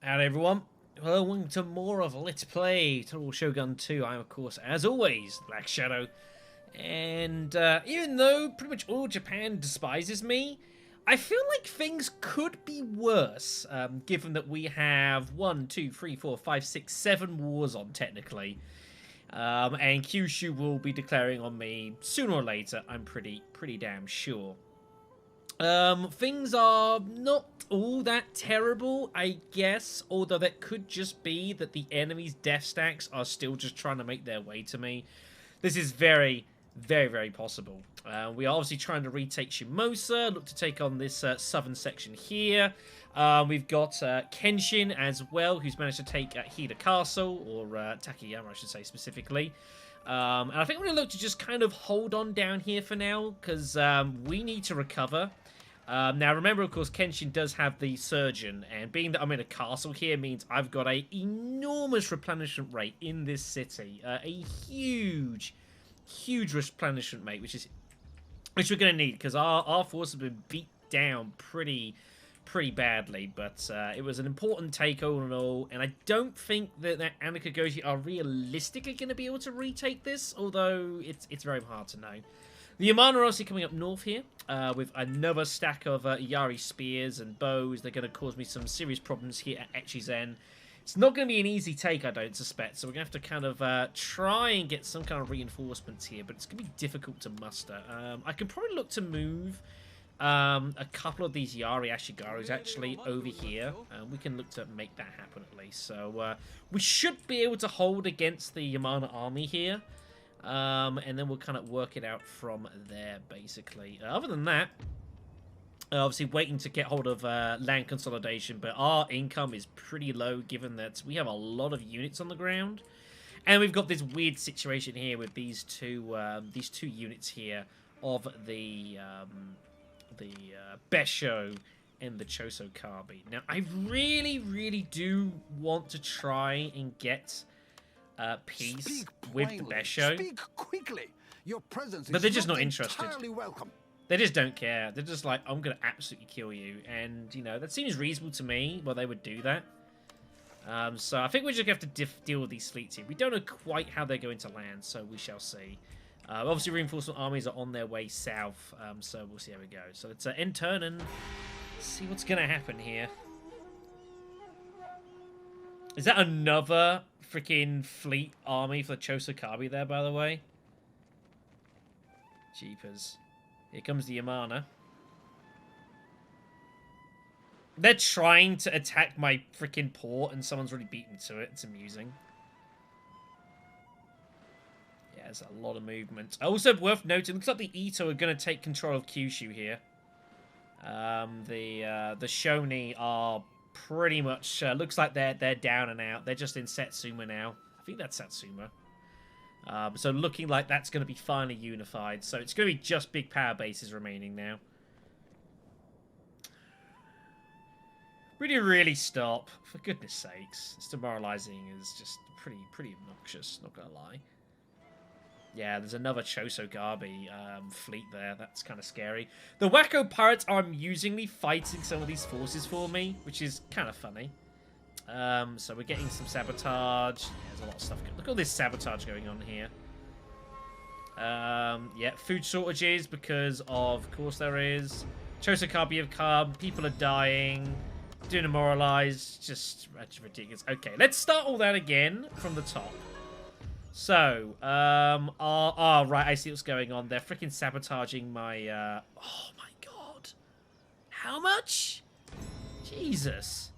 Hello everyone, welcome to more of Let's Play Total Shogun 2. I'm of course, as always, Black Shadow. And even though pretty much all Japan despises me, I feel like things could be worse, given that we have 1, 2, 3, 4, 5, 6, 7 wars on technically. And Kyushu will be declaring on me sooner or later, I'm pretty damn sure. Things are not all that terrible, I guess, although that could just be that the enemy's death stacks are still just trying to make their way to me. This is very possible. We are obviously trying to retake Shimosa, look to take on this southern section here. We've got Kenshin as well, who's managed to take Hida Castle, or Takayama, I should say, specifically. And I think we're going to look to just kind of hold on down here for now, because we need to recover. Now, remember, of course, Kenshin does have the Surgeon, and being that I'm in a castle here means I've got an enormous replenishment rate in this city. A huge replenishment rate, which we're going to need, because our force has been beat down pretty badly, but it was an important take all in all, and I don't think that Anekagoji are realistically going to be able to retake this, although it's very hard to know. The Yamana are obviously coming up north here, with another stack of Yari spears and bows. They're going to cause me some serious problems here at Echizen. It's not going to be an easy take, I don't suspect, so we're going to have to kind of try and get some kind of reinforcements here, but it's going to be difficult to muster. I can probably look to move a couple of these Yari Ashigarus actually over here. We can look to make that happen at least. So we should be able to hold against the Yamana army here. And then we'll kind of work it out from there, basically. Other than that, obviously waiting to get hold of land consolidation, but our income is pretty low given that we have a lot of units on the ground. And we've got this weird situation here with these two units here of the Besho and the Choso Kabi. Now, I really do want to try and get peace with the Besho. Speak quickly. Your presence but they're just not interested. Welcome. They just don't care. They're just like, I'm gonna absolutely kill you, and you know that seems reasonable to me. Well, they would do that. So I think we're just gonna have to deal with these fleets here. We don't know quite how they're going to land, so we shall see. Obviously, reinforcement armies are on their way south, so we'll see how we go. So let's end turn and see what's gonna happen here. Is that another freaking fleet army for the Choso Kabi there, by the way? Jeepers. Here comes the Yamana. They're trying to attack my freaking port, and someone's really beaten to it. It's amusing. Yeah, there's a lot of movement. Also, worth noting, looks like the Ito are going to take control of Kyushu here. The Shoni are pretty much looks like they're down and out. They're just in Satsuma now. I think that's Satsuma. So looking like that's going to be finally unified. So it's going to be just big power bases remaining now. Really stop. For goodness sakes. It's demoralizing. It's just pretty obnoxious, not going to lie. Yeah, there's another Choso Gabi fleet there. That's kind of scary. The Wacko Pirates are amusingly fighting some of these forces for me, which is kind of funny. So we're getting some sabotage. Yeah, there's a lot of stuff. Look at all this sabotage going on here. Yeah, food shortages because of course there is. Choso Kabi have come. People are dying. Doing demoralized. Just ridiculous. Okay, let's start all that again from the top. So, right, I see what's going on. They're freaking sabotaging my, oh my god. How much? Jesus.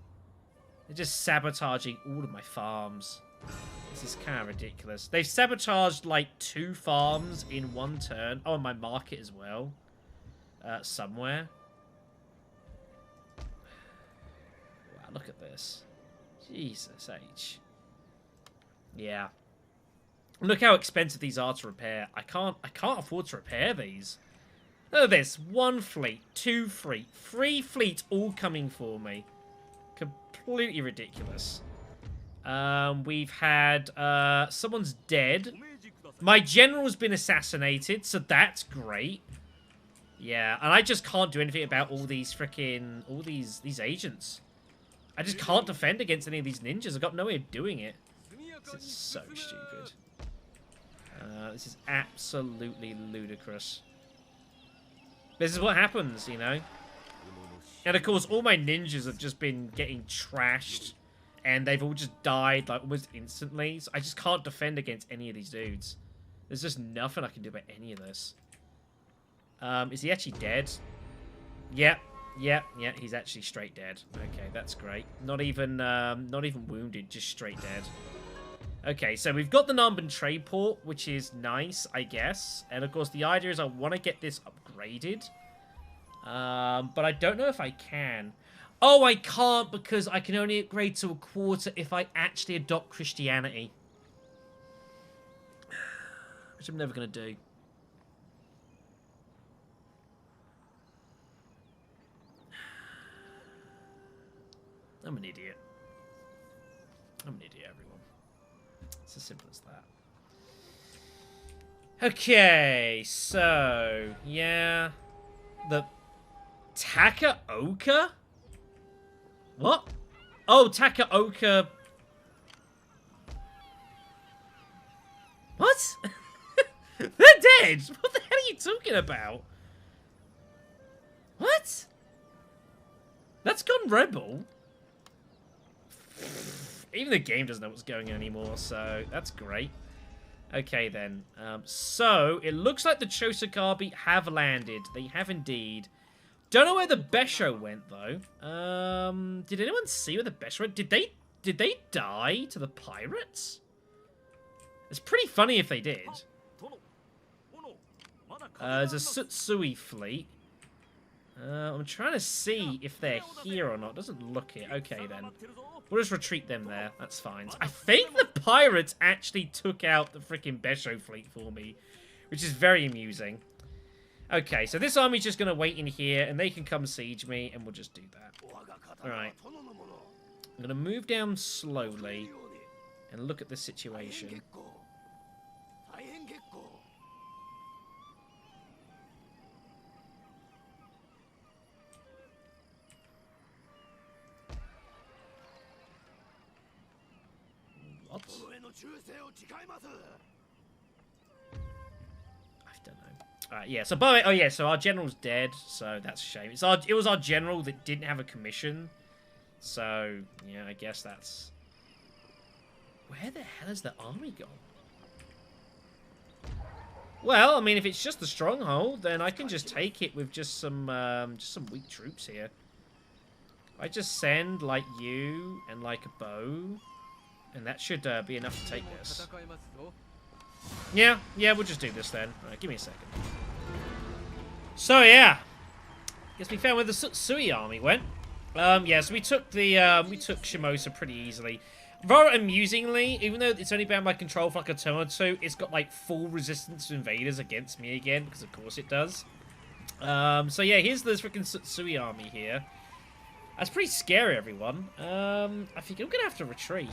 They're just sabotaging all of my farms. This is kind of ridiculous. They've sabotaged, like, 2 farms in 1 turn. Oh, and my market as well. Somewhere. Wow, look at this. Jesus H. Yeah. Look how expensive these are to repair. I can't afford to repair these. Look at this. 1 fleet, 2 fleet, 3 fleets all coming for me. Completely ridiculous. We've had someone's dead. My general's been assassinated, so that's great. Yeah, and I just can't do anything about all these freaking these agents. I just can't defend against any of these ninjas. I've got no way of doing it. This is so stupid. This is absolutely ludicrous. This is what happens, you know? And of course, all my ninjas have just been getting trashed. And they've all just died, like, almost instantly. So I just can't defend against any of these dudes. There's just nothing I can do about any of this. Is he actually dead? Yep. Yeah, he's actually straight dead. Okay, that's great. Not even wounded, just straight dead. Okay, so we've got the Namban trade port, which is nice, I guess. And of course, the idea is I want to get this upgraded. But I don't know if I can. Oh, I can't because I can only upgrade to a quarter if I actually adopt Christianity. Which I'm never going to do. I'm an idiot. I'm an idiot, everyone. It's as simple as that. Okay, so, yeah. The Takaoka? What? Oh, Takaoka. What? They're dead! What the hell are you talking about? What? That's gone rebel? Even the game doesn't know what's going on anymore, so that's great. Okay, then. So, it looks like the Chosakabi have landed. They have indeed. Don't know where the Besho went, though. Did anyone see where the Besho went? Did they die to the pirates? It's pretty funny if they did. There's a Sutsui fleet. I'm trying to see if they're here or not. Doesn't look it. Okay, then. We'll just retreat them there. That's fine. I think the pirates actually took out the freaking Besho fleet for me, which is very amusing. Okay, so this army's just going to wait in here, and they can come siege me, and we'll just do that. Alright. I'm going to move down slowly and look at the situation. What? I don't know. Alright, yeah, so by the way, oh yeah, so our general's dead, so that's a shame. It was our general that didn't have a commission. So, yeah, I guess that's... Where the hell has the army gone? Well, I mean, if it's just the stronghold, then I can just take it with just some weak troops here. I just send, like, you and, like, a bow, and that should be enough to take this. Yeah, we'll just do this then. Alright, give me a second. So, yeah. Guess we found where the Sutsui army went. Yeah, so we took Shimosa pretty easily. Rather amusingly, even though it's only bound by control for like a turn or two, it's got like full resistance to invaders against me again, because of course it does. So yeah, here's the freaking Sutsui army here. That's pretty scary, everyone. I think I'm gonna have to retreat.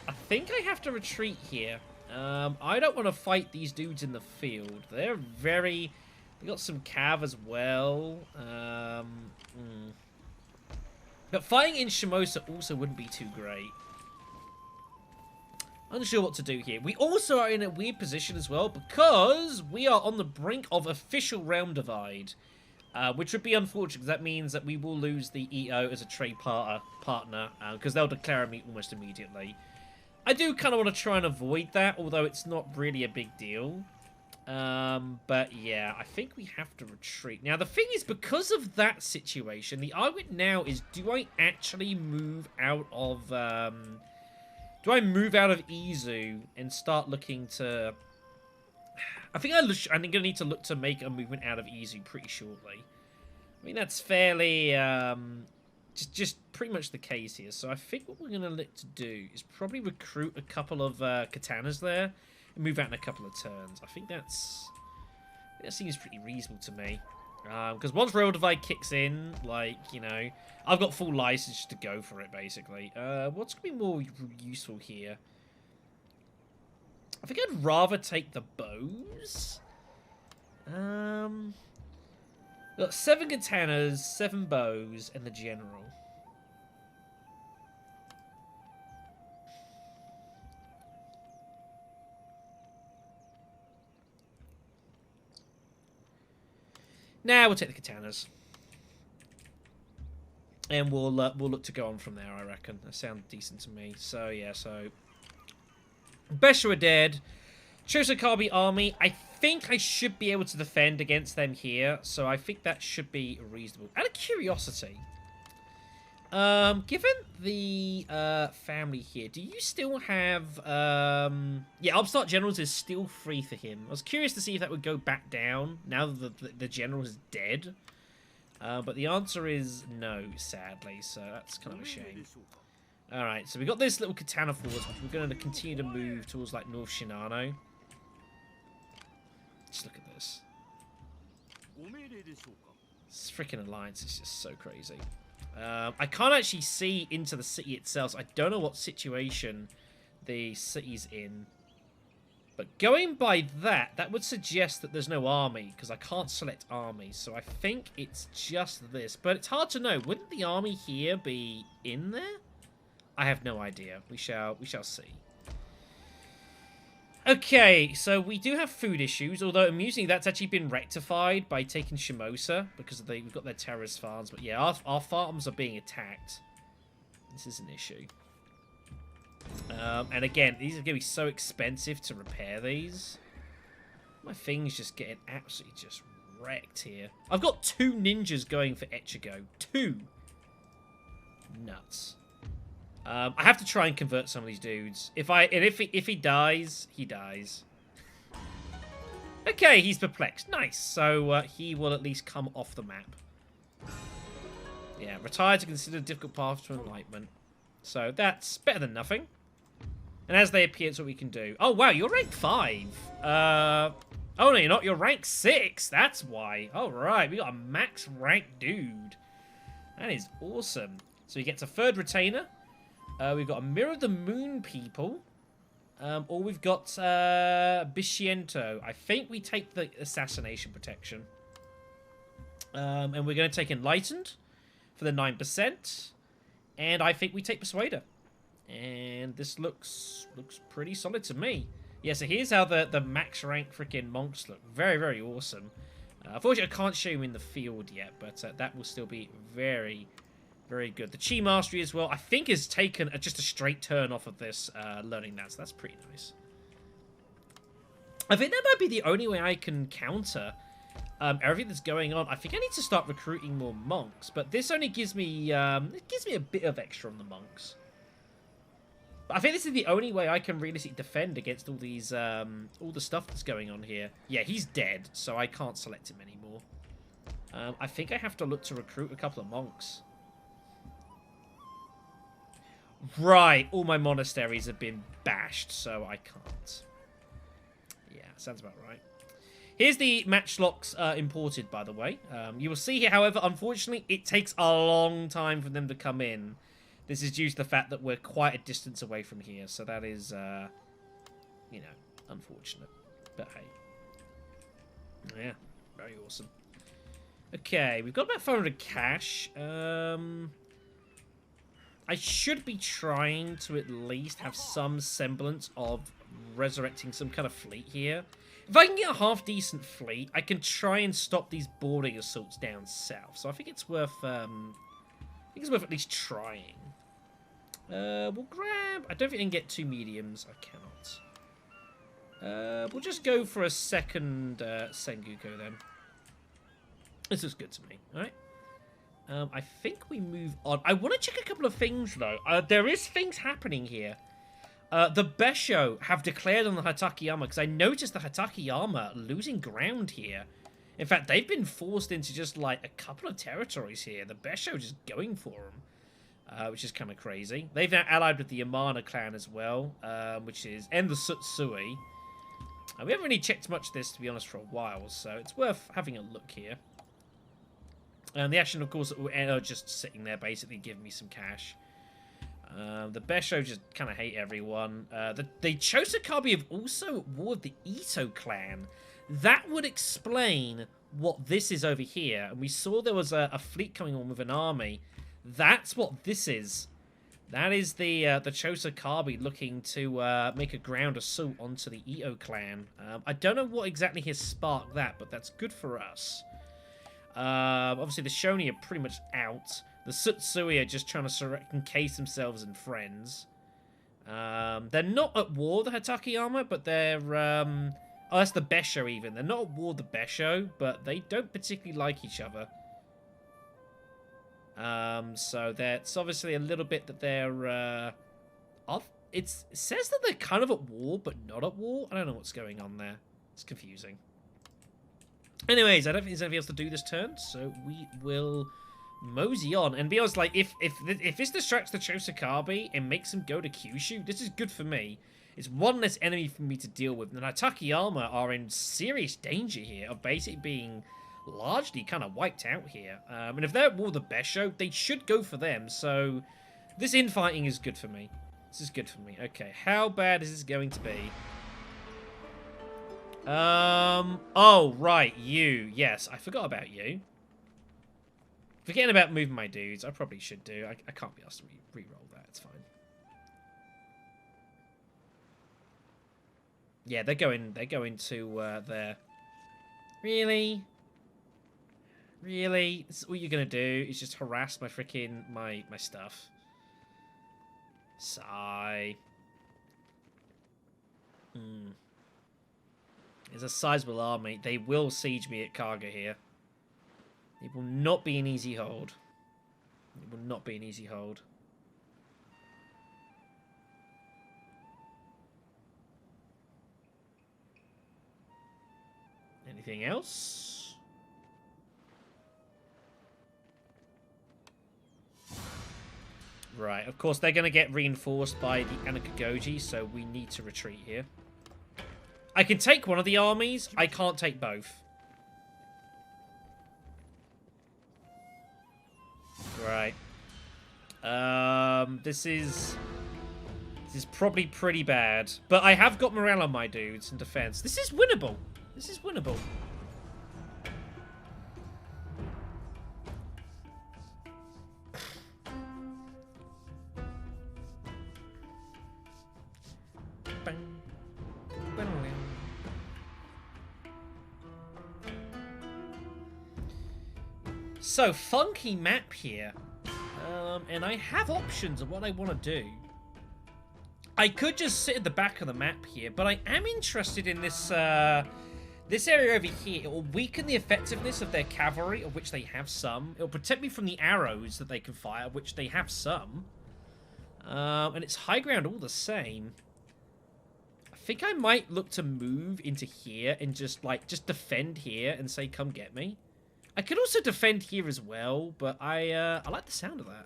I think I have to retreat here. I don't want to fight these dudes in the field. They're very... We got some cav as well. But fighting in Shimosa also wouldn't be too great. Unsure what to do here. We also are in a weird position as well because we are on the brink of official realm divide. Which would be unfortunate because that means that we will lose the EO as a trade partner because they'll declare me almost immediately. I do kind of want to try and avoid that, although it's not really a big deal. But yeah, I think we have to retreat. Now, the thing is, because of that situation, the argument now is, do I actually move out of, do I move out of Izu and start looking to... I think I'm going to need to look to make a movement out of Izu pretty shortly. I mean, that's fairly, just pretty much the case here. So I think what we're going to look to do is probably recruit a couple of katanas there and move out in a couple of turns. I think that seems pretty reasonable to me. Because once Royal Divide kicks in, like, you know, I've got full license to go for it, basically. What's going to be more useful here? I think I'd rather take the bows. We've got 7 katanas, 7 bows, and the general. Now we'll take the katanas. And we'll look to go on from there, I reckon. That sounds decent to me. So, yeah, so... Besha are dead. Chosokabe army. I think I should be able to defend against them here. So I think that should be reasonable. Out of curiosity, given the family here, do you still have... Yeah, Upstart Generals is still free for him. I was curious to see if that would go back down now that the general is dead. But the answer is no, sadly. So that's kind of a shame. Alright, so we got this little katana force, which we're going to continue to move towards, like, North Shinano. Just look at this. This freaking alliance is just so crazy. I can't actually see into the city itself, so I don't know what situation the city's in. But going by that, that would suggest that there's no army, because I can't select army, so I think it's just this. But it's hard to know. Wouldn't the army here be in there? I have no idea. We shall see. Okay, so we do have food issues, although amusingly that's actually been rectified by taking Shimosa, because we've got their terrorist farms. But yeah, our farms are being attacked. This is an issue. And again, these are going to be so expensive to repair these. My thing's just getting absolutely just wrecked here. I've got 2 ninjas going for Ichigo. 2. Nuts. I have to try and convert some of these dudes. If he dies, he dies. Okay, he's perplexed. Nice. So he will at least come off the map. Yeah, retire to consider a difficult path to enlightenment. So that's better than nothing. And as they appear, it's what we can do. Oh wow, you're rank 5. Oh no, you're not. You're rank 6. That's why. All right, we got a max rank dude. That is awesome. So he gets a 3rd retainer. We've got a Mirror of the Moon people. Or we've got Bishiento. I think we take the Assassination Protection. And we're going to take Enlightened for the 9%. And I think we take Persuader. And this looks pretty solid to me. Yeah, so here's how the max rank freaking monks look. Very, very awesome. Unfortunately, I can't show you in the field yet, but that will still be very... very good. The Chi Mastery as well, I think, is taken just a straight turn off of this, learning that, so that's pretty nice. I think that might be the only way I can counter everything that's going on. I think I need to start recruiting more monks, but this only gives me, it gives me a bit of extra on the monks. But I think this is the only way I can realistically defend against all these, all the stuff that's going on here. Yeah, he's dead, so I can't select him anymore. I think I have to look to recruit a couple of monks. Right, all my monasteries have been bashed, so I can't. Yeah, sounds about right. Here's the matchlocks imported, by the way. You will see here, however, unfortunately, it takes a long time for them to come in. This is due to the fact that we're quite a distance away from here, so that is, you know, unfortunate. But hey. Yeah, very awesome. Okay, we've got about 500 cash. I should be trying to at least have some semblance of resurrecting some kind of fleet here. If I can get a half-decent fleet, I can try and stop these boarding assaults down south. So I think it's worth, at least trying. We'll grab... I don't think I can get 2 mediums. I cannot. We'll just go for a second Sengoku then. This is good to me, alright? I think we move on. I want to check a couple of things, though. There is things happening here. The Besho have declared on the Hatakeyama, because I noticed the Hatakeyama losing ground here. In fact, they've been forced into just, like, a couple of territories here. The Besho just going for them, which is kind of crazy. They've now allied with the Yamana clan as well, which is... and the Sutsui. We haven't really checked much of this, to be honest, for a while, so it's worth having a look here. And the Ashina, of course, are just sitting there, basically giving me some cash. The Besho just kind of hate everyone. The Chosokabe have also warred the Ito clan. That would explain what this is over here. And we saw there was a fleet coming on with an army. That's what this is. That is the Chosa Kabi looking to make a ground assault onto the Ito clan. I don't know what exactly has sparked that, but that's good for us. Obviously, the Shoni are pretty much out. The Sutsui are just trying to encase themselves in friends. They're not at war, the Hatakeyama, but they're... oh, that's the Besho even. They're not at war, the Besho, but they don't particularly like each other. So that's obviously a little bit that they're... it says that they're kind of at war, but not at war. I don't know what's going on there. It's confusing. Anyways, I don't think there's anything else to do this turn, so we will mosey on. And be honest, like, if this distracts the Chosakabe and makes them go to Kyushu, this is good for me. It's one less enemy for me to deal with. And the Takayama are in serious danger here of basically being largely kind of wiped out here. And if they're at war with the Besho, they should go for them. So this infighting is good for me. This is good for me. Okay, how bad is this going to be? Oh, right, you. Yes, I forgot about you. Forgetting about moving my dudes. I probably should do. I can't be asked to re-roll that. It's fine. Yeah, they're going to there. Really? Really? This is all you're gonna do is just harass my freaking my stuff. Sigh. There's a sizable army. They will siege me at Kaga here. It will not be an easy hold. It will not be an easy hold. Anything else? Right, of course they're going to get reinforced by the Anekagoji, so we need to retreat here. I can take one of the armies, I can't take both. Right. This is probably pretty bad. But I have got morale on my dudes in defense. This is winnable. This is winnable. So, funky map here. And I have options of what I want to do. I could just sit at the back of the map here, but I am interested in this this area over here. It will weaken the effectiveness of their cavalry, of which they have some. It will protect me from the arrows that they can fire, of which they have some. And it's high ground all the same. I think I might look to move into here and just defend here and say, come get me. I could also defend here as well, but I like the sound of that.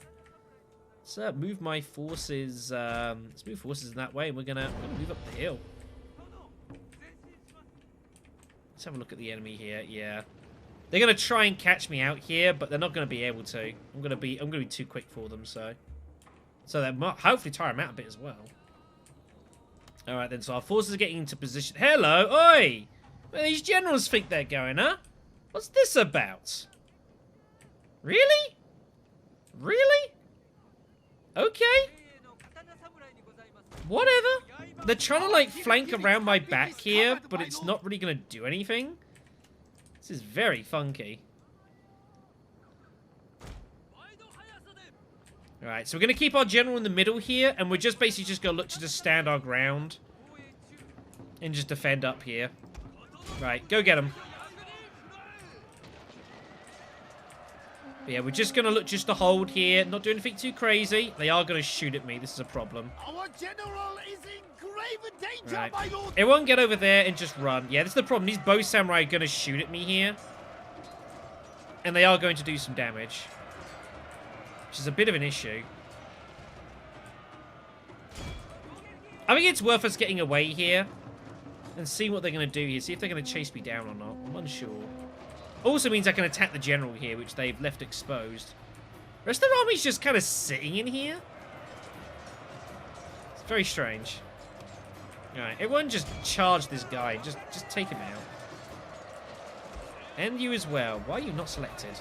Let's move my forces. Let's move forces in that way, and we're gonna move up the hill. Let's have a look at the enemy here. Yeah, they're gonna try and catch me out here, but they're not gonna be able to. I'm gonna be too quick for them. So that might hopefully tire them out a bit as well. All right then. So our forces are getting into position. Hello, oi! Where these generals think they're going, huh? What's this about? Really? Really? Okay. Whatever. They're trying to, like, flank around my back here, but it's not really going to do anything. This is very funky. Alright, so we're going to keep our general in the middle here, and we're just basically just going to look to just stand our ground. And just defend up here. Right, go get him. But yeah, we're just going to look just to hold here, not do anything too crazy. They are going to shoot at me. This is a problem. Our general is in grave danger, Right. my lord. Everyone get over there and just run. Yeah, this is the problem. These bow samurai are going to shoot at me here. And they are going to do some damage. Which is a bit of an issue. I think it's worth us getting away here. And seeing what they're going to do here. See if they're going to chase me down or not. I'm unsure. Also means I can attack the general here, which they've left exposed. The rest of their army's just kind of sitting in here. It's very strange. Alright, everyone just charge this guy. Just take him out. And you as well. Why are you not selected?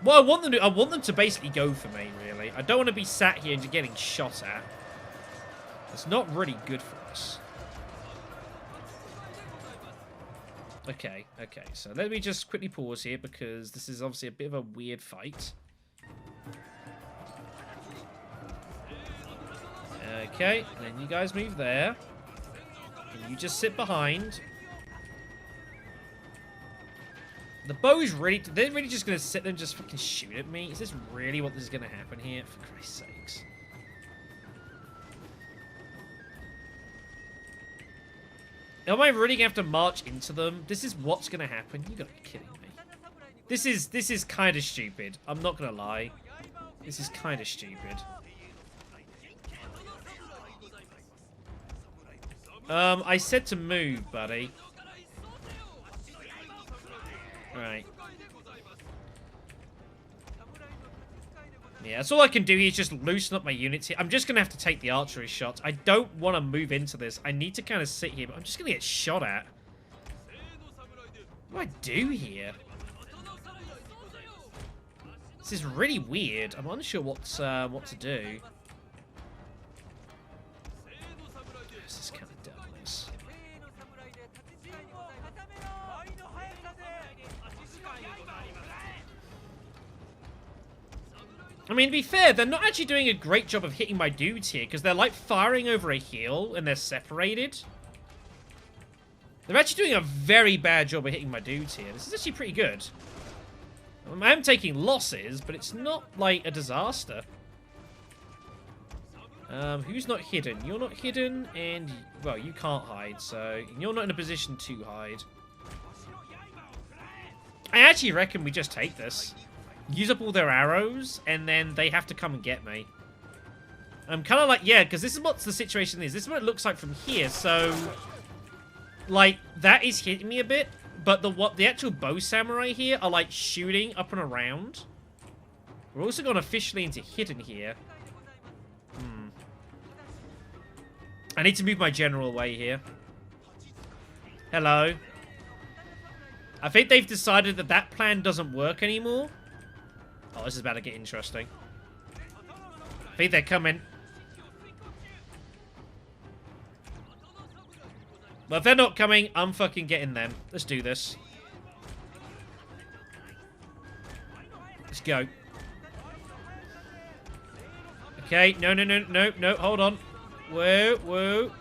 Well, I want them to basically go for me, really. I don't want to be sat here and getting shot at. It's not really good for us. Okay, okay. So let me just quickly pause here because this is obviously a bit of a weird fight. Okay, and then you guys move there. And you just sit behind. The bow's really... They're really just going to sit there and just fucking shoot at me? Is this really what is going to happen here? For Christ's sakes. Am I really going to have to march into them? This is what's going to happen? You got to be kidding me. This is kind of stupid. I'm not going to lie. This is kind of stupid. I said to move, buddy. Right. Yeah, that's all I can do here is just loosen up my units here. I'm just going to have to take the archery shots. I don't want to move into this. I need to kind of sit here, but I'm just going to get shot at. What do I do here? This is really weird. I'm unsure what to do. This is kind of dumb. I mean, to be fair, they're not actually doing a great job of hitting my dudes here, because they're, like, firing over a hill, and they're separated. They're actually doing a very bad job of hitting my dudes here. This is actually pretty good. I am taking losses, but it's not, like, a disaster. Who's not hidden? You're not hidden, and, well, you can't hide, so you're not in a position to hide. I actually reckon we just take this. Use up all their arrows, and then they have to come and get me. I'm kind of like, yeah, because this is what the situation is. This is what it looks like from here, so... Like, that is hitting me a bit, but the actual bow samurai here are, like, shooting up and around. We're also going officially into hidden here. I need to move my general away here. Hello. I think they've decided that that plan doesn't work anymore. Oh, this is about to get interesting. I think they're coming. Well, if they're not coming, I'm fucking getting them. Let's do this. Let's go. Okay, no, hold on. Whoa.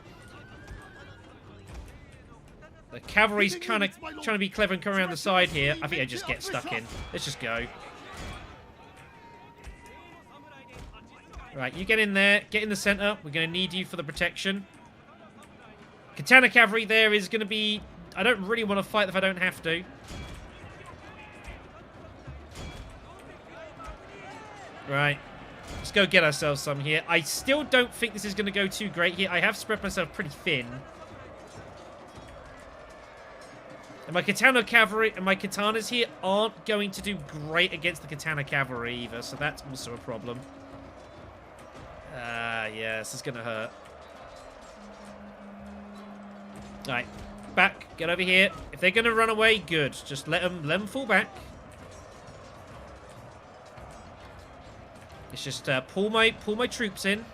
The cavalry's kind of trying to be clever and come around the side here. I think I just get stuck in. Let's just go. Right, you get in there. Get in the center. We're going to need you for the protection. Katana cavalry there is going to be... I don't really want to fight if I don't have to. Right. Let's go get ourselves some here. I still don't think this is going to go too great here. I have spread myself pretty thin. And my katana cavalry and my katanas here aren't going to do great against the katana cavalry either, so that's also a problem. Yeah, this is going to hurt. Alright, back. Get over here. If they're going to run away, good. Just let them fall back. It's just pull my troops in.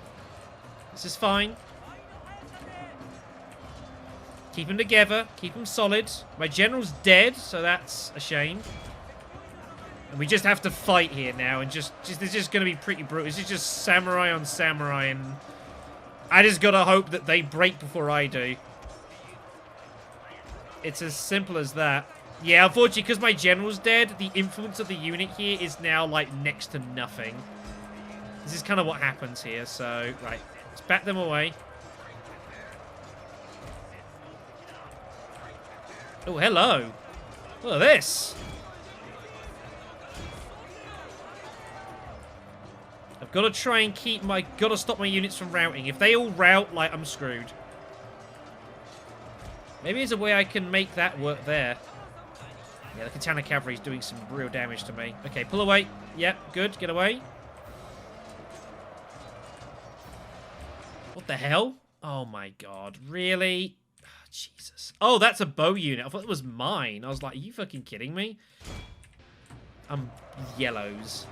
This is fine. Keep them together. Keep them solid. My general's dead, so that's a shame. And we just have to fight here now, and just it's just going to be pretty brutal. This is just samurai on samurai, and I just got to hope that they break before I do. It's as simple as that. Yeah, unfortunately, because my general's dead, the influence of the unit here is now, like, next to nothing. This is kind of what happens here, so... Right, let's back them away. Oh, hello. Look at this. I've got to try and keep my... Got to stop my units from routing. If they all rout, like, I'm screwed. Maybe there's a way I can make that work there. Yeah, the katana cavalry is doing some real damage to me. Okay, pull away. Yep, good. Get away. What the hell? Oh my god. Really? Jesus. Oh, that's a bow unit. I thought it was mine. I was like, are you fucking kidding me? Yellows.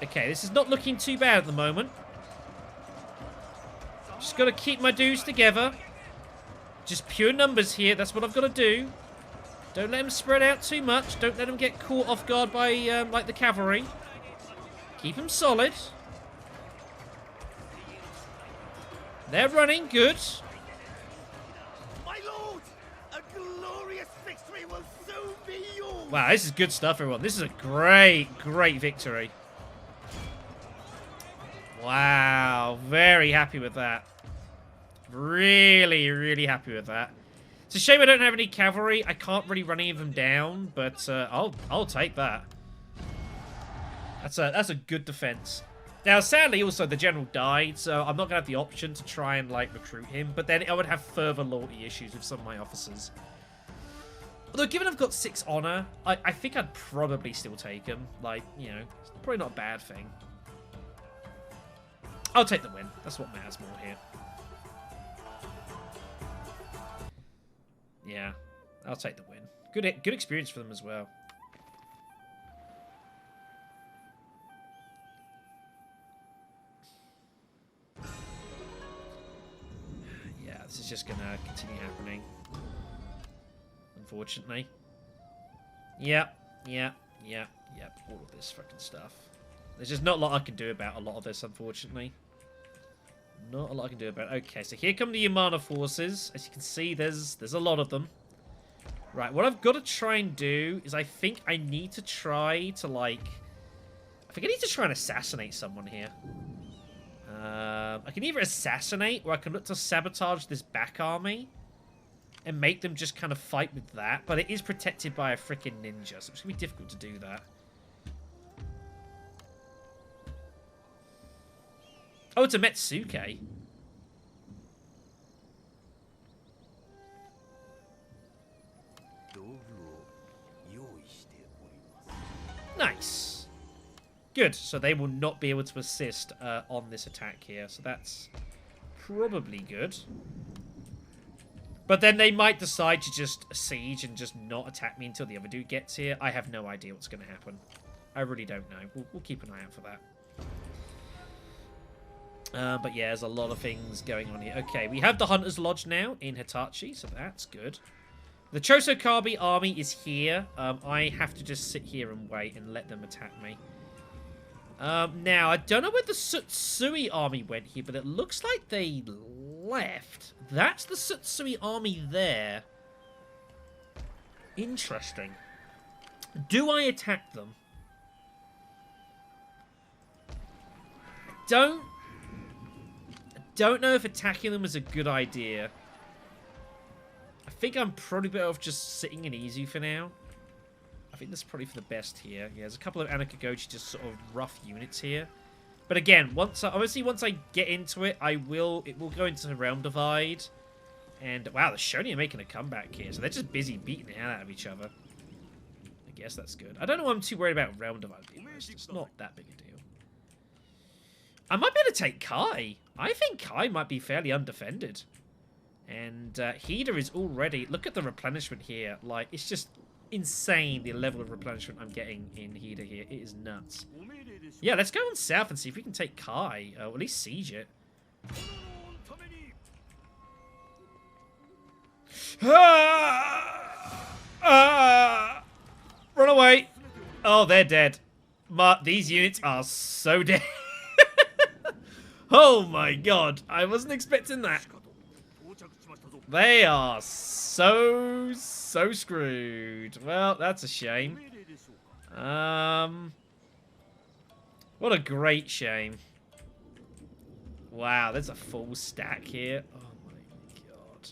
Okay, this is not looking too bad at the moment. Just got to keep my dudes together. Just pure numbers here. That's what I've got to do. Don't let them spread out too much. Don't let them get caught off guard by, like, the cavalry. Keep them solid. They're running. Good. My lord, a glorious victory will soon be yours. Wow, this is good stuff, everyone. This is a great, great victory. Wow, very happy with that. Really, really happy with that. It's a shame I don't have any cavalry. I can't really run any of them down, but I'll take that. That's a good defense. Now, sadly, also the general died, so I'm not gonna have the option to try and like recruit him. But then I would have further loyalty issues with some of my officers. Although, given I've got 6 honor, I think I'd probably still take him. Like, you know, it's probably not a bad thing. I'll take the win. That's what matters more here. Yeah, I'll take the win. Good experience for them as well. Yeah, this is just gonna continue happening. Unfortunately. Yep. All of this fucking stuff. There's just not a lot I can do about a lot of this, unfortunately. Not a lot I can do about it. Okay, so here come the Yamana forces. As you can see, there's a lot of them. Right, what I've got to try and do is I think I need to try to, like... I think I need to try and assassinate someone here. I can either assassinate or I can look to sabotage this back army and make them just kind of fight with that. But it is protected by a freaking ninja, so it's going to be difficult to do that. Oh, it's a Metsuke. Nice. Good. So they will not be able to assist on this attack here. So that's probably good. But then they might decide to just siege and just not attack me until the other dude gets here. I have no idea what's going to happen. I really don't know. We'll keep an eye out for that. But yeah, there's a lot of things going on here. Okay, we have the Hunter's Lodge now in Hitachi, so that's good. The Chosokabe army is here. I have to just sit here and wait and let them attack me. Now, I don't know where the Tsutsui army went here, but it looks like they left. That's the Tsutsui army there. Interesting. Do I attack them? Don't know if attacking them is a good idea. I think I'm probably better off just sitting in easy for now. I think that's probably for the best here. Yeah, there's a couple of Anekagoji just sort of rough units here. But again, once I get into it, it will go into the Realm Divide. And wow, the Shogun are making a comeback here, so they're just busy beating the hell out of each other. I guess that's good. I don't know why I'm too worried about Realm Divide being honest. It's not that big a deal. I might be able to take Kai. I think Kai might be fairly undefended. And Hida is already... Look at the replenishment here. Like, it's just insane the level of replenishment I'm getting in Hida here. It is nuts. Yeah, let's go on south and see if we can take Kai. Or at least siege it. Run away. Oh, they're dead. These units are so dead. Oh my god, I wasn't expecting that. They are so screwed. Well, that's a shame. What a great shame. Wow, there's a full stack here. Oh my god.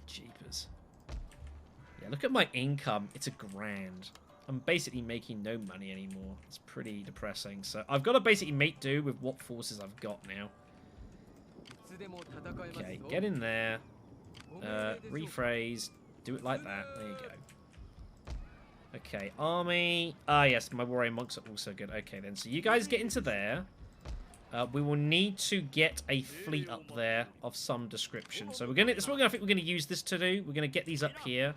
Jeepers. Yeah, look at my income. It's $1,000. I'm basically making no money anymore. It's pretty depressing. So I've got to basically make do with what forces I've got now. Okay, get in there. Rephrase. Do it like that. There you go. Okay, army. Ah, yes, my warrior monks are also good. Okay, then. So you guys get into there. We will need to get a fleet up there of some description. So we're gonna. That's what I think we're gonna use this to do. We're gonna get these up here,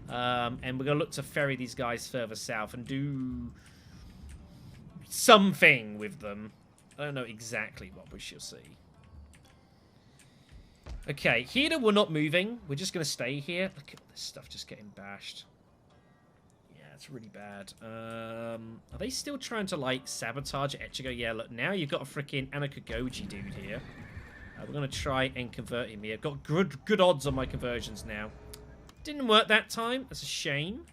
and we're gonna look to ferry these guys further south and do something with them. I don't know exactly what, we shall see. Okay, here we're not moving. We're just gonna stay here. Look at this stuff just getting bashed. It's really bad. Are they still trying to, like, sabotage Ichigo? Yeah, look, now you've got a freaking Anekagoji dude here. We're going to try and convert him here. I've got good odds on my conversions now. Didn't work that time. That's a shame.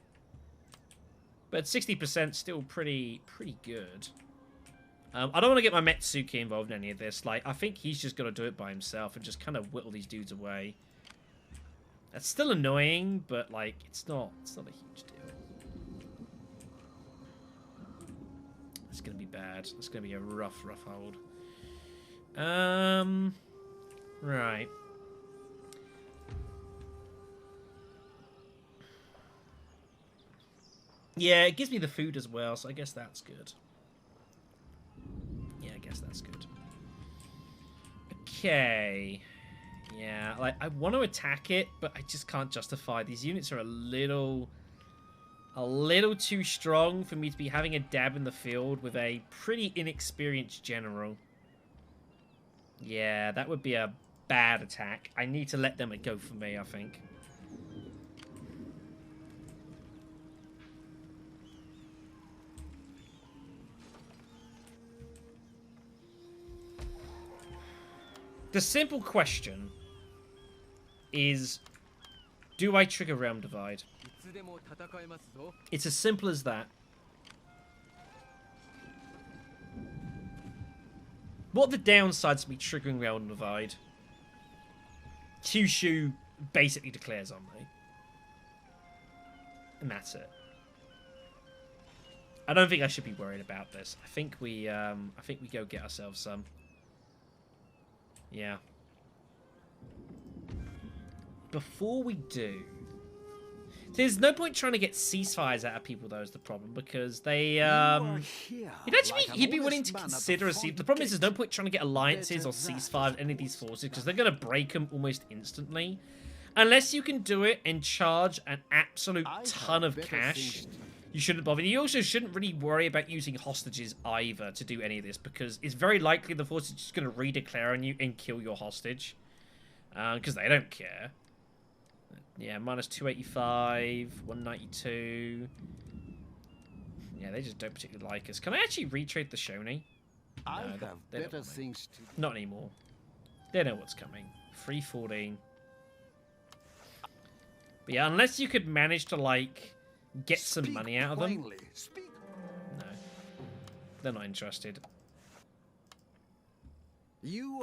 But 60% still pretty good. I don't want to get my Metsuki involved in any of this. Like, I think he's just got to do it by himself and just kind of whittle these dudes away. That's still annoying, but, like, it's not a huge deal. It's going to be bad. It's going to be a rough hold. Right. Yeah, it gives me the food as well, so I guess that's good. Yeah, I guess that's good. Okay. Yeah, like, I want to attack it, but I just can't justify. These units are a little too strong for me to be having a dab in the field with a pretty inexperienced general. Yeah, that would be a bad attack. I need to let them go for me, I think. The simple question is, do I trigger Realm Divide? It's as simple as that. What are the downsides of me triggering Realm Divide? Kyushu basically declares on me. And that's it. I don't think I should be worried about this. I think we go get ourselves some. Yeah. Before we do, there's no point trying to get ceasefires out of people, though, is the problem, because they, he'd be willing to consider a ceasefire. The problem is there's no point trying to get alliances or ceasefires with any of these forces, because they're going to break them almost instantly. Unless you can do it and charge an absolute ton of cash, you shouldn't bother. You also shouldn't really worry about using hostages either to do any of this, because it's very likely the force is just going to redeclare on you and kill your hostage, because they don't care. Yeah, minus 285, 192. Yeah, they just don't particularly like us. Can I actually retrade the Shoni? I have better things to do. Not anymore. They know what's coming. 314. But yeah, unless you could manage to, like, get some money out of them. No. They're not interested.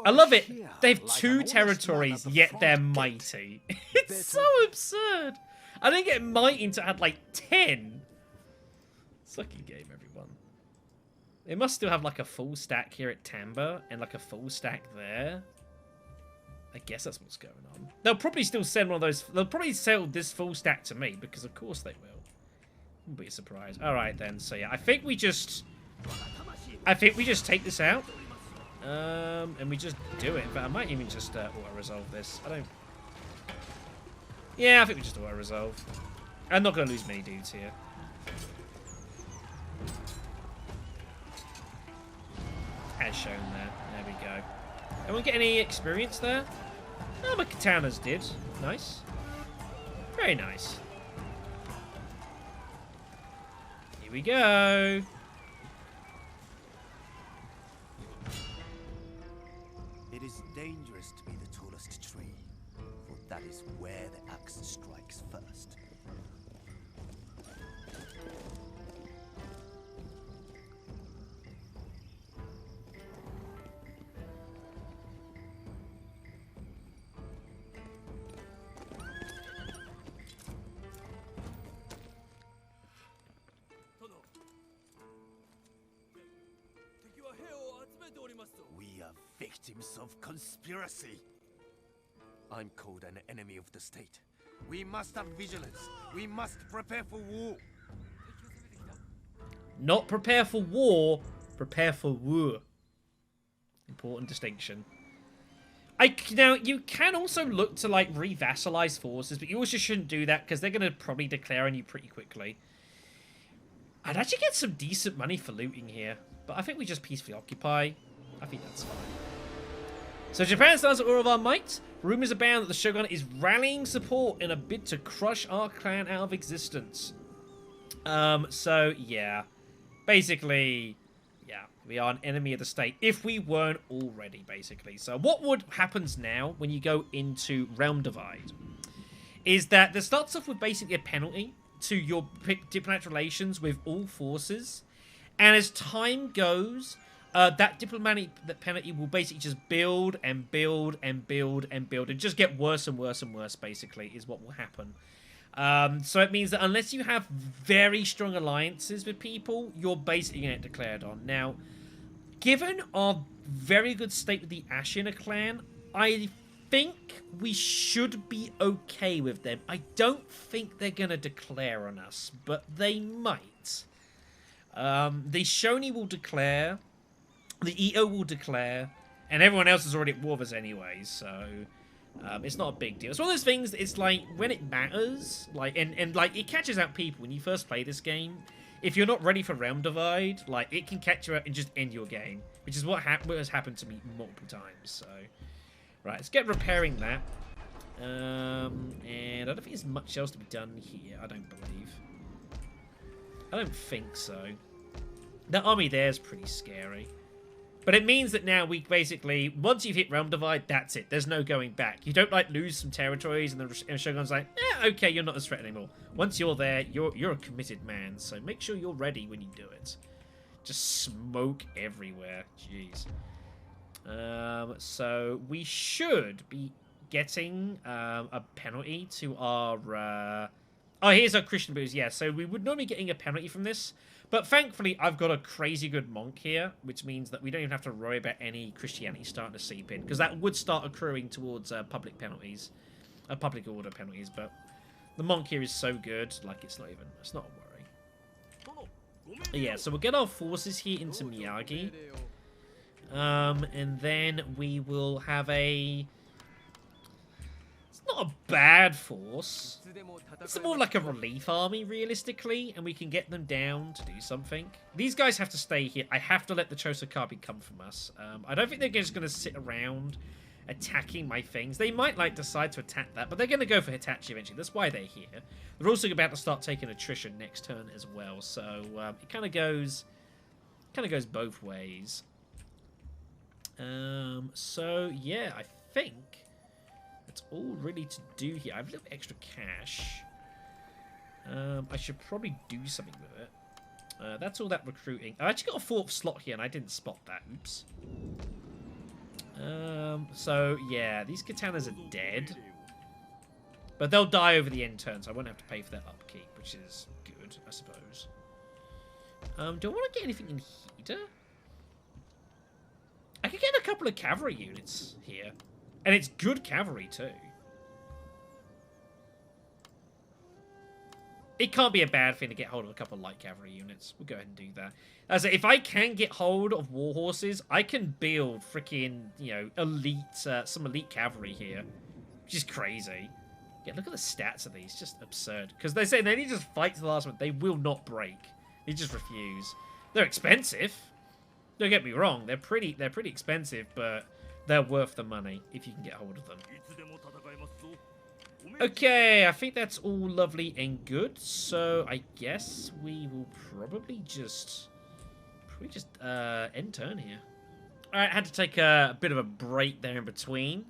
I love it. They have 2 territories, yet they're mighty. It's so absurd. I didn't get mighty until I had like 10. Sucky game, everyone. They must still have like a full stack here at Tamba and like a full stack there. I guess that's what's going on. They'll probably still send one of those. They'll probably sell this full stack to me because of course they will. Wouldn't be a surprise. All right then. So yeah, I think we just take this out. And we just do it. But I might even just auto-resolve this. Yeah, I think we just auto-resolve. I'm not going to lose many dudes here. As shown there. There we go. Anyone get any experience there? Oh, my katanas did. Nice. Very nice. Here we go. It is dangerous to be the tallest tree, for that is where the axe strikes first. We are victims of conspiracy. I'm called an enemy of the state. We must have vigilance. We must prepare for war. Not prepare for war, prepare for war. Important distinction. Now, you can also look to, like, re-vassalize forces, but you also shouldn't do that, because they're going to probably declare on you pretty quickly. I'd actually get some decent money for looting here, but I think we just peacefully occupy. I think that's fine. So Japan stands at all of our might. Rumors abound that the Shogun is rallying support in a bid to crush our clan out of existence. So, yeah. Basically, yeah, we are an enemy of the state, if we weren't already, basically. So what happens now when you go into Realm Divide is that there starts off with basically a penalty to your diplomatic relations with all forces. And as time goes, that diplomatic penalty will basically just build and build and build and build and just get worse and worse and worse, basically, is what will happen. So it means that unless you have very strong alliances with people, you're basically going to get declared on. Now, given our very good state with the Ashina clan, I think we should be okay with them. I don't think they're going to declare on us, but they might. The Shoni will declare, the Ito will declare, and everyone else is already at war with us anyway, so it's not a big deal. It's one of those things, it's like, when it matters, like, and like, it catches out people when you first play this game. If you're not ready for Realm Divide, like, it can catch you out and just end your game, which is what has happened to me multiple times, so. Right, let's get repairing that. And I don't think there's much else to be done here, I don't believe. I don't think so. That army there is pretty scary. But it means that now we basically, once you've hit Realm Divide, that's it. There's no going back. You don't, like, lose some territories and the Shogun's like, okay, you're not a threat anymore. Once you're there, you're a committed man. So make sure you're ready when you do it. Just smoke everywhere. Jeez. So we should be getting a penalty to our... Oh, here's our Christian booze. Yeah, so we would normally be getting a penalty from this. But thankfully, I've got a crazy good monk here, which means that we don't even have to worry about any Christianity starting to seep in. Because that would start accruing towards public penalties. Public order penalties, but the monk here is so good, like, it's not a worry. Yeah, so we'll get our forces here into Miyagi. And then we will have a... It's not a bad force. It's more like a relief army, realistically, and we can get them down to do something. These guys have to stay here. I have to let the Chosokabi come from us. I don't think they're just going to sit around attacking my things. They might, like, decide to attack that, but they're going to go for Hitachi eventually. That's why they're here. They're also about to start taking attrition next turn as well, so it kind of goes both ways. So, yeah, I think that's all really to do here. I have a little extra cash. I should probably do something with it. That's all that recruiting. I actually got a 4th slot here, and I didn't spot that. Oops. So, yeah, these katanas are dead. But they'll die over the end turn, so I won't have to pay for their upkeep, which is good, I suppose. Do I want to get anything in here? I could get a couple of cavalry units here. And it's good cavalry, too. It can't be a bad thing to get hold of a couple of light cavalry units. We'll go ahead and do that. As if I can get hold of war horses, I can build freaking, you know, elite, some elite cavalry here. Which is crazy. Yeah, look at the stats of these. Just absurd. Because they say they need to just fight to the last one. They will not break. They just refuse. They're expensive. Don't get me wrong. They're pretty expensive, but they're worth the money if you can get hold of them. Okay, I think that's all lovely and good. So I guess we will probably just end turn here. All right, I had to take a bit of a break there in between.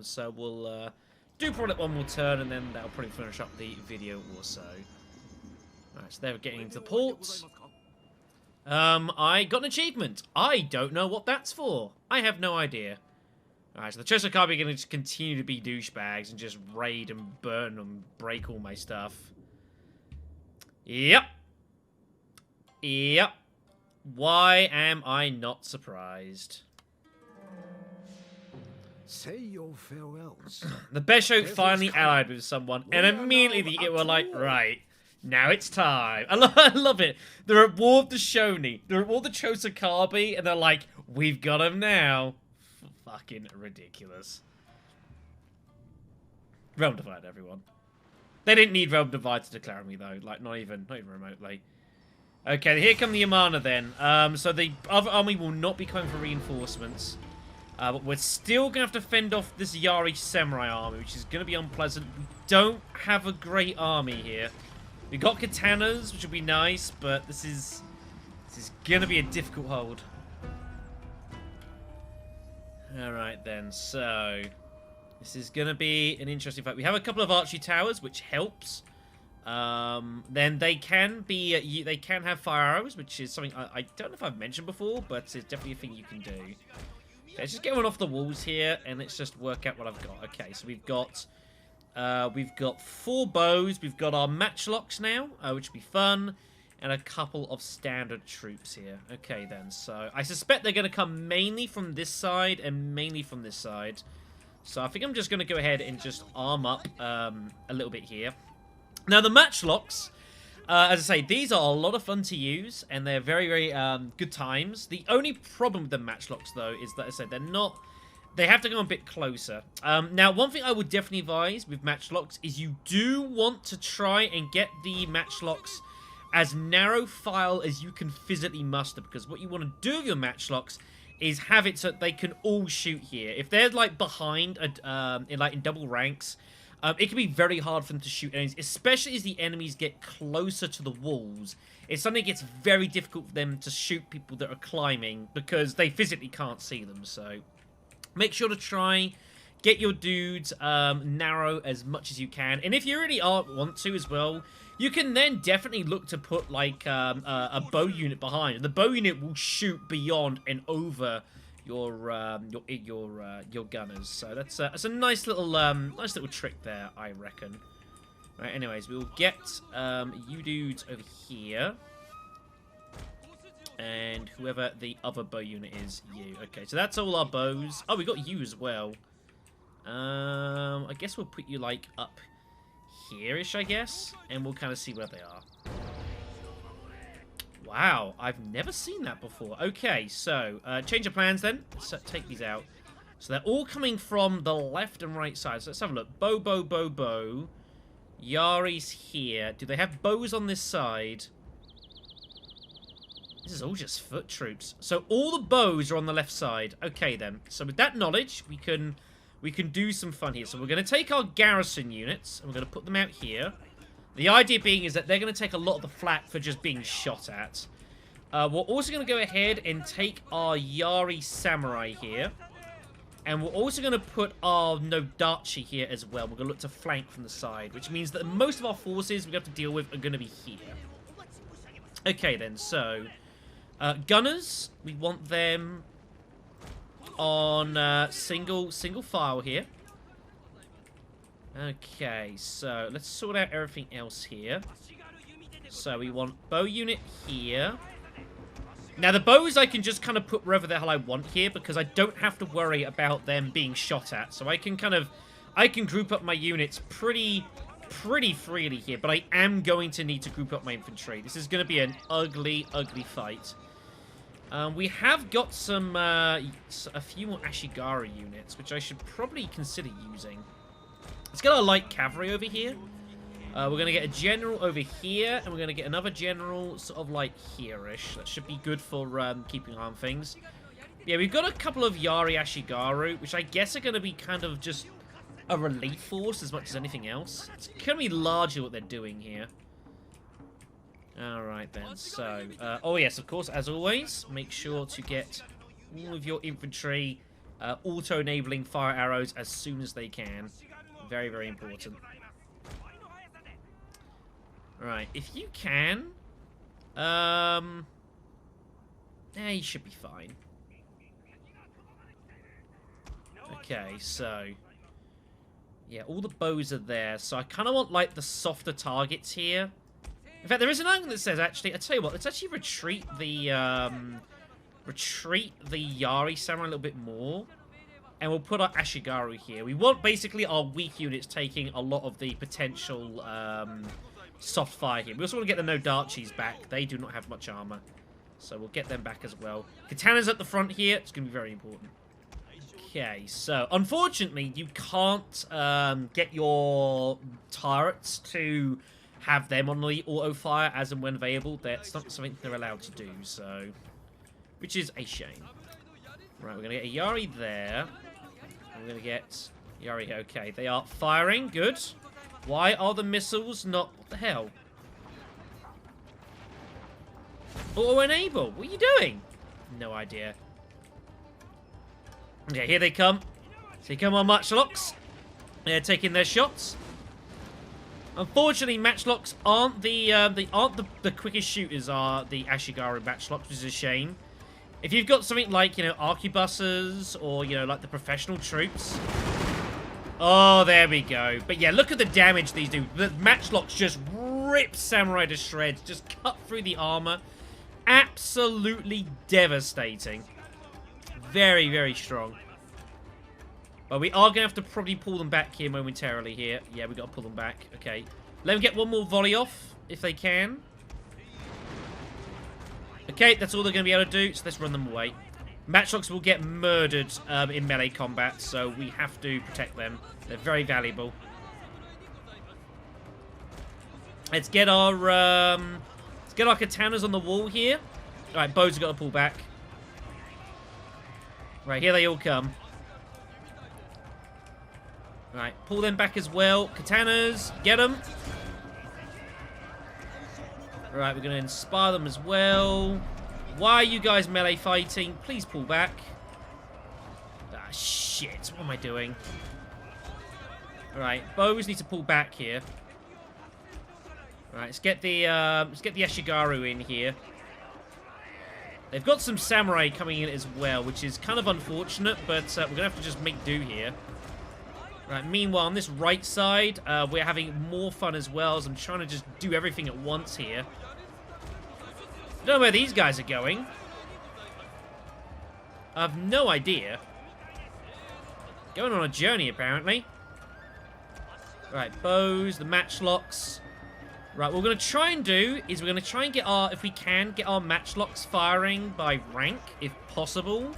So we'll do probably one more turn, and then that'll probably finish up the video or so. All right, so they're getting into the ports. I got an achievement. I don't know what that's for. I have no idea. Alright, so the Chosokabi are going to just continue to be douchebags and just raid and burn and break all my stuff. Yep. Yep. Why am I not surprised? Say your farewells. The Besho finally allied with someone, and immediately they were like, right, Now it's time. I love it. They're at war with the Shoni. They're at war with the Chosokabe, and they're like, we've got them now. Fucking ridiculous. Realm Divide, everyone. They didn't need Realm Divide to declare me, though. Like, not even remotely. Okay, here come the Yamana, then. So the other army will not be coming for reinforcements. But we're still going to have to fend off this Yari Samurai army, which is going to be unpleasant. We don't have a great army here. We've got katanas, which will be nice, but this is going to be a difficult hold. Alright then, so this is going to be an interesting fight. We have a couple of archery towers, which helps. Then they can have fire arrows, which is something I don't know if I've mentioned before, but it's definitely a thing you can do. Okay, let's just get one off the walls here, and let's just work out what I've got. Okay, so we've got 4 bows. We've got our matchlocks now, which will be fun, and a couple of standard troops here. Okay, then. So I suspect they're going to come mainly from this side and mainly from this side. So I think I'm just going to go ahead and just arm up a little bit here. Now, the matchlocks, as I say, these are a lot of fun to use, and they're very, very good times. The only problem with the matchlocks, though, is that, as I said, they're not... They have to go a bit closer. Now, one thing I would definitely advise with matchlocks is you do want to try and get the matchlocks as narrow file as you can physically muster, because what you want to do with your matchlocks is have it so that they can all shoot here. If they're, like, behind, in double ranks, it can be very hard for them to shoot enemies, especially as the enemies get closer to the walls. It suddenly gets very difficult for them to shoot people that are climbing, because they physically can't see them, so... Make sure to try, get your dudes narrow as much as you can. And if you really want to as well, you can then definitely look to put like a bow unit behind. And the bow unit will shoot beyond and over your gunners. So that's a nice little trick there, I reckon. Right, anyways, we'll get you dudes over here. And whoever the other bow unit is, you. Okay, so that's all our bows. Oh, we got you as well. I guess we'll put you, like, up here-ish, I guess. And we'll kind of see where they are. Wow, I've never seen that before. Okay, so, change of plans then. Let's take these out. So they're all coming from the left and right side. So let's have a look. Bow, bow, bow, bow. Yari's here. Do they have bows on this side? This is all just foot troops. So all the bows are on the left side. Okay, then. So with that knowledge, we can do some fun here. So we're going to take our garrison units, and we're going to put them out here. The idea being is that they're going to take a lot of the flak for just being shot at. We're also going to go ahead and take our Yari Samurai here. And we're also going to put our Nodachi here as well. We're going to look to flank from the side, which means that most of our forces we have to deal with are going to be here. Okay, then. So... gunners, we want them on single file here. Okay, so let's sort out everything else here. So we want bow unit here. Now the bows I can just kind of put wherever the hell I want here, because I don't have to worry about them being shot at. So I can group up my units pretty freely here, but I am going to need to group up my infantry. This is going to be an ugly fight. We have got a few more Ashigaru units, which I should probably consider using. Let's get our light cavalry over here. We're going to get a general over here, and we're going to get another general sort of like here-ish. That should be good for keeping on things. Yeah, we've got a couple of Yari Ashigaru, which I guess are going to be kind of just a relief force as much as anything else. It's going to be largely what they're doing here. Alright then, so, oh yes, of course, as always, make sure to get all of your infantry auto-enabling fire arrows as soon as they can. Very, very important. Alright, if you can, yeah, you should be fine. Okay, so, yeah, all the bows are there, so I kind of want, like, the softer targets here. In fact, there is an angle that says, actually, I tell you what, let's actually retreat the Yari Samurai a little bit more. And we'll put our Ashigaru here. We want, basically, our weak units taking a lot of the potential soft fire here. We also want to get the no Darchies back. They do not have much armor. So we'll get them back as well. Katana's at the front here. It's going to be very important. Okay, so unfortunately, you can't get your turrets to have them on the auto fire as and when available. That's not something they're allowed to do, so... Which is a shame. Right, we're going to get a Yari there. We're going to get Yari, okay. They are firing, good. Why are the missiles not... What the hell? Auto-enable, what are you doing? No idea. Okay, here they come. So come on, matchlocks. They're taking their shots. Unfortunately, matchlocks aren't the quickest shooters. Are the Ashigaru matchlocks, which is a shame. If you've got something like, you know, arquebuses or, you know, like the professional troops. Oh, there we go. But yeah, look at the damage these do. The matchlocks just rip samurai to shreds, just cut through the armor. Absolutely devastating. Very, very strong. But we are going to have to probably pull them back here momentarily here. Yeah, we got to pull them back. Okay. Let them get one more volley off, if they can. Okay, that's all they're going to be able to do, so let's run them away. Matchlocks will get murdered in melee combat, so we have to protect them. They're very valuable. Let's get our katanas on the wall here. Alright, bows have got to pull back. Right, here they all come. Right, pull them back as well. Katanas, get them. Right, we're going to inspire them as well. Why are you guys melee fighting? Please pull back. Ah, shit. What am I doing? Alright, bows need to pull back here. Right, let's get the Ashigaru in here. They've got some samurai coming in as well, which is kind of unfortunate, but we're going to have to just make do here. Right, meanwhile, on this right side, we're having more fun as well, as I'm trying to just do everything at once here. I don't know where these guys are going. I have no idea. Going on a journey, apparently. Right, bows, the matchlocks. Right, what we're going to try and do is we're going to try and get our, if we can, get our matchlocks firing by rank, if possible.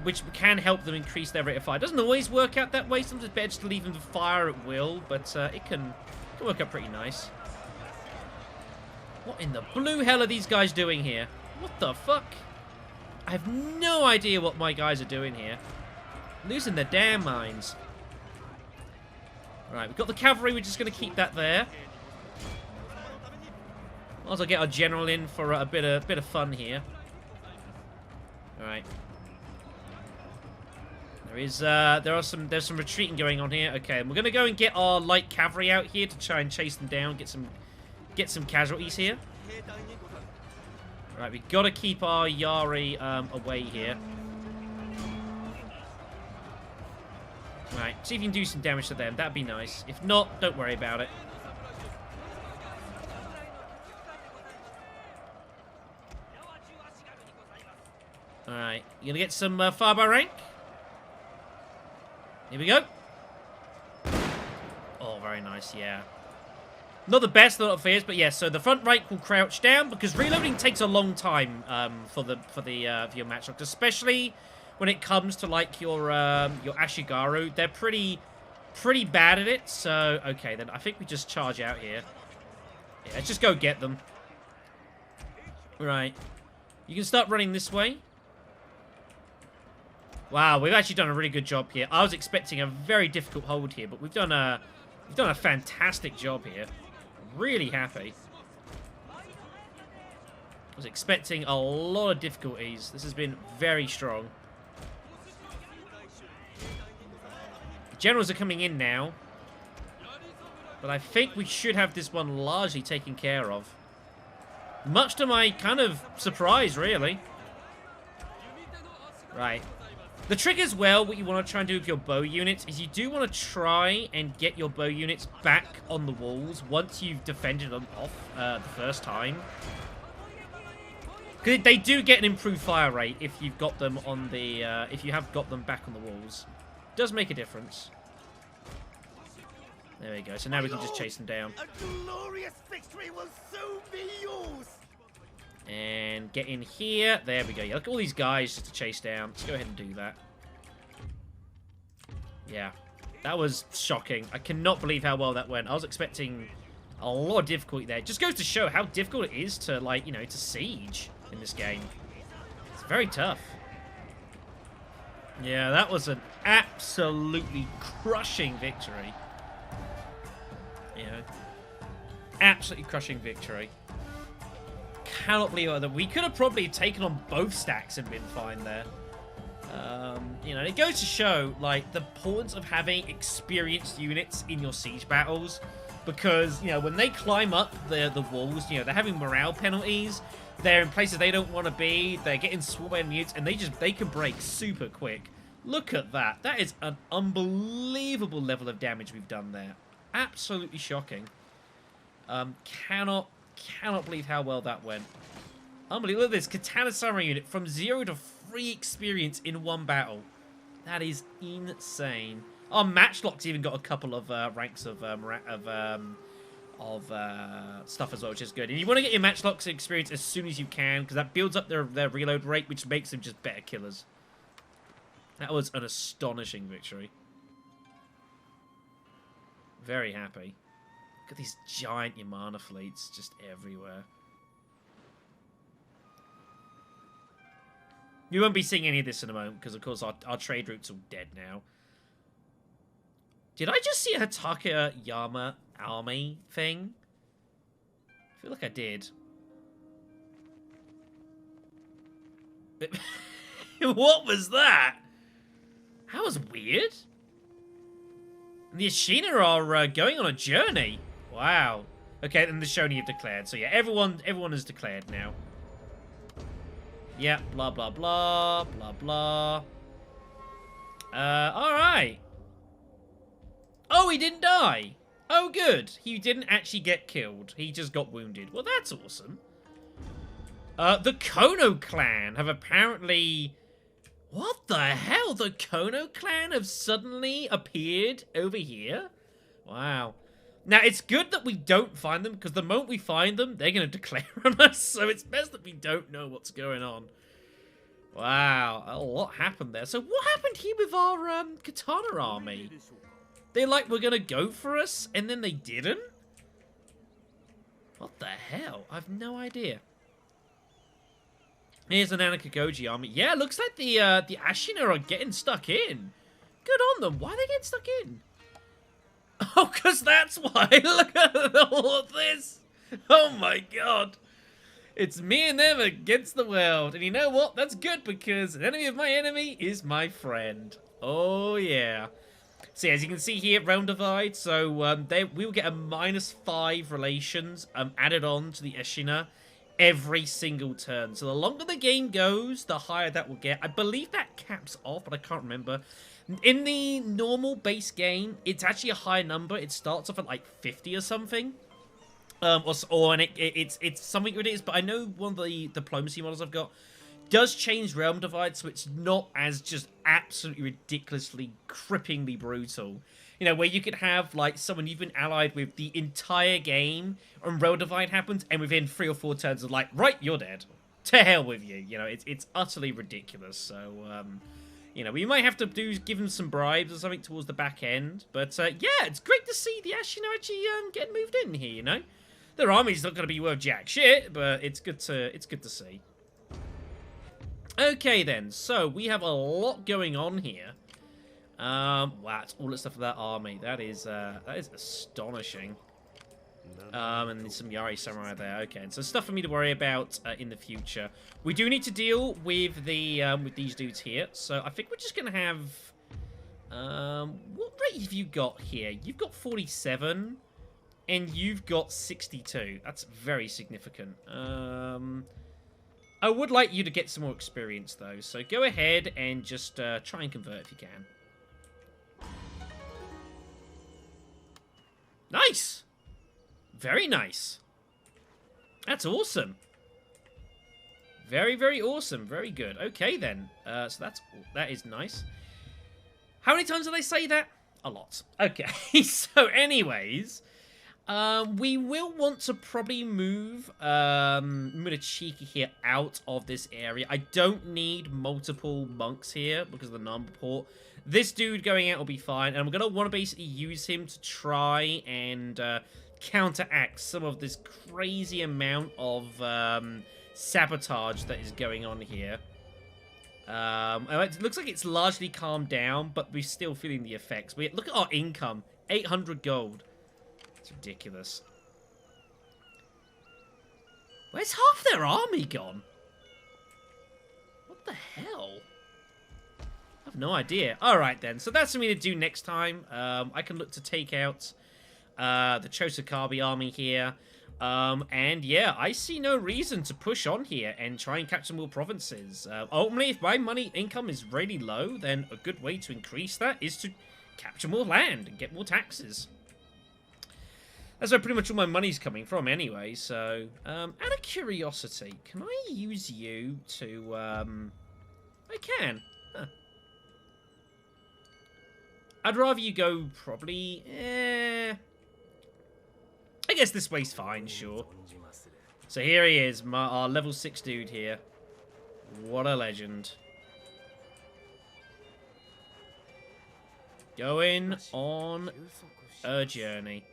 Which can help them increase their rate of fire. It doesn't always work out that way. Sometimes it's better just to leave them to fire at will, but it can work out pretty nice. What in the blue hell are these guys doing here? What the fuck? I have no idea what my guys are doing here. Losing their damn minds. Right, we've got the cavalry. We're just going to keep that there. Might as well get our general in for a bit of fun here. All right. There's some retreating going on here. Okay, and we're going to go and get our light cavalry out here to try and chase them down, get some casualties here. Right, we've got to keep our Yari away here. Right, see if you can do some damage to them. That'd be nice. If not, don't worry about it. Alright, you gonna get some fire by rank? Here we go. Oh, very nice, yeah. Not the best, not the fierce, but yeah, so the front rank will crouch down because reloading takes a long time for your matchlocks, especially when it comes to like your Ashigaru. They're pretty bad at it. So okay, then I think we just charge out here. Yeah, let's just go get them. Right, you can start running this way. Wow, we've actually done a really good job here. I was expecting a very difficult hold here, but we've done a fantastic job here. Really happy. I was expecting a lot of difficulties. This has been very strong. The generals are coming in now. But I think we should have this one largely taken care of. Much to my kind of surprise, really. Right. The trick as well, what you want to try and do with your bow units, is you do want to try and get your bow units back on the walls once you've defended them off the first time. Because they do get an improved fire rate if you've got them on the, if you have got them back on the walls. It does make a difference. There we go. So now we can just chase them down. A glorious victory will soon be yours. And get in here. There we go. Yeah, look at all these guys just to chase down. Let's go ahead and do that. Yeah. That was shocking. I cannot believe how well that went. I was expecting a lot of difficulty there. It just goes to show how difficult it is to, like, you know, to siege in this game. It's very tough. Yeah, that was an absolutely crushing victory. You know, absolutely crushing victory. Cannot believe that we could have probably taken on both stacks and been fine there. You know, it goes to show, like, the importance of having experienced units in your siege battles, because, you know, when they climb up the walls, you know, they're having morale penalties, they're in places they don't want to be, they're getting swarmed by mutes, and they can break super quick. Look at that. That is an unbelievable level of damage we've done there. Absolutely shocking. Cannot believe how well that went. Unbelievable. Look at this Katana Samurai unit from 0 to 3 experience in one battle. That is insane. Our matchlocks even got a couple of ranks of stuff as well, which is good. And you want to get your matchlocks experience as soon as you can, because that builds up their reload rate, which makes them just better killers. That was an astonishing victory. Very happy. Look at these giant Yamana fleets just everywhere. You won't be seeing any of this in a moment, because of course our trade routes are dead now. Did I just see a Hataka Yama army thing? I feel like I did. What was that? That was weird. The Ashina are going on a journey. Wow. Okay, then the Shogun have declared. So yeah, everyone is declared now. Yeah, blah, blah, blah, blah, blah. Alright. Oh, he didn't die. Oh, good. He didn't actually get killed. He just got wounded. Well, that's awesome. The Kono clan have apparently... What the hell? The Kono clan have suddenly appeared over here? Wow. Now, it's good that we don't find them, because the moment we find them, they're going to declare on us, so it's best that we don't know what's going on. Wow, a lot happened there. So what happened here with our Katana army? They like were going to go for us, and then they didn't? What the hell? I've no idea. Here's an Anekagoji army. Yeah, looks like the Ashina are getting stuck in. Good on them. Why are they getting stuck in? Oh, because that's why. Look at all of this. Oh, my God. It's me and them against the world. And you know what? That's good, because an enemy of my enemy is my friend. Oh, yeah. So, as you can see here, realm divide. So, we will get a -5 relations added on to the Ashina every single turn. So, the longer the game goes, the higher that will get. I believe that caps off, but I can't remember. In the normal base game, it's actually a high number. It starts off at like 50 or something. And it's something ridiculous, but I know one of the diplomacy models I've got does change realm divide, so it's not as just absolutely ridiculously cripplingly brutal. You know, where you could have like someone you've been allied with the entire game, and realm divide happens, and within 3 or 4 turns, of like, right, you're dead. To hell with you. You know, it's utterly ridiculous. So, you know, we might have to give them some bribes or something towards the back end. But yeah, it's great to see the Ashina actually getting moved in here. You know, their army's not going to be worth jack shit, but it's good to see. Okay then, so we have a lot going on here. Wow, it's all the stuff for that army. That is astonishing. And there's some Yari Samurai there. Okay, and so stuff for me to worry about in the future. We do need to deal with the with these dudes here. So I think we're just gonna have what rate have you got here? You've got 47, and you've got 62. That's very significant. I would like you to get some more experience though. So go ahead and just try and convert if you can. Nice. Very nice. That's awesome. Very, very awesome. Very good. Okay, then. So that is nice. How many times did I say that? a lot. Okay, so anyways, we will want to probably move Murachiki here out of this area. I don't need multiple monks here because of the number port. This dude going out will be fine, and I'm going to want to basically use him to try and counteract some of this crazy amount of sabotage that is going on here. It looks like it's largely calmed down, but we're still feeling the effects. Look at our income, 800 gold. It's ridiculous. Where's half their army gone? What the hell? I have no idea. Alright then, so that's for me to do next time. I can look to take out the Chosokabe army here. And yeah, I see no reason to push on here and try and capture more provinces. Ultimately, if my money income is really low, then a good way to increase that is to capture more land and get more taxes. That's where pretty much all my money's coming from anyway, so... out of curiosity, can I use you to... I can. Huh. I'd rather you go probably... I guess this way's fine, sure. So here he is, our level 6 dude here. What a legend. Going on a journey.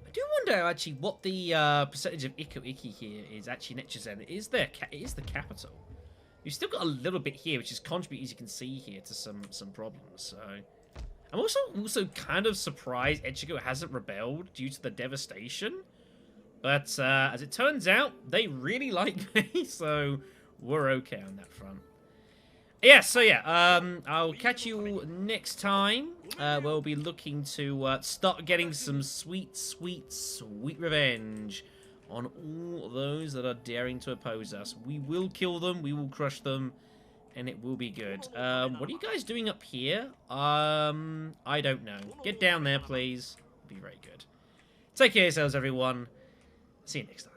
I do wonder actually what the percentage of Iko-Iki here is actually Nechizen. It is the capital. We've still got a little bit here, which is contributing, as you can see here, to some problems. So I'm also kind of surprised Echigo hasn't rebelled due to the devastation. But as it turns out, they really like me, so we're okay on that front. Yeah, so yeah, I'll catch you all next time. We'll be looking to start getting some sweet, sweet, sweet revenge on all those that are daring to oppose us. We will kill them, we will crush them, and it will be good. What are you guys doing up here? I don't know. Get down there, please. It'll be very good. Take care of yourselves, everyone. See you next time.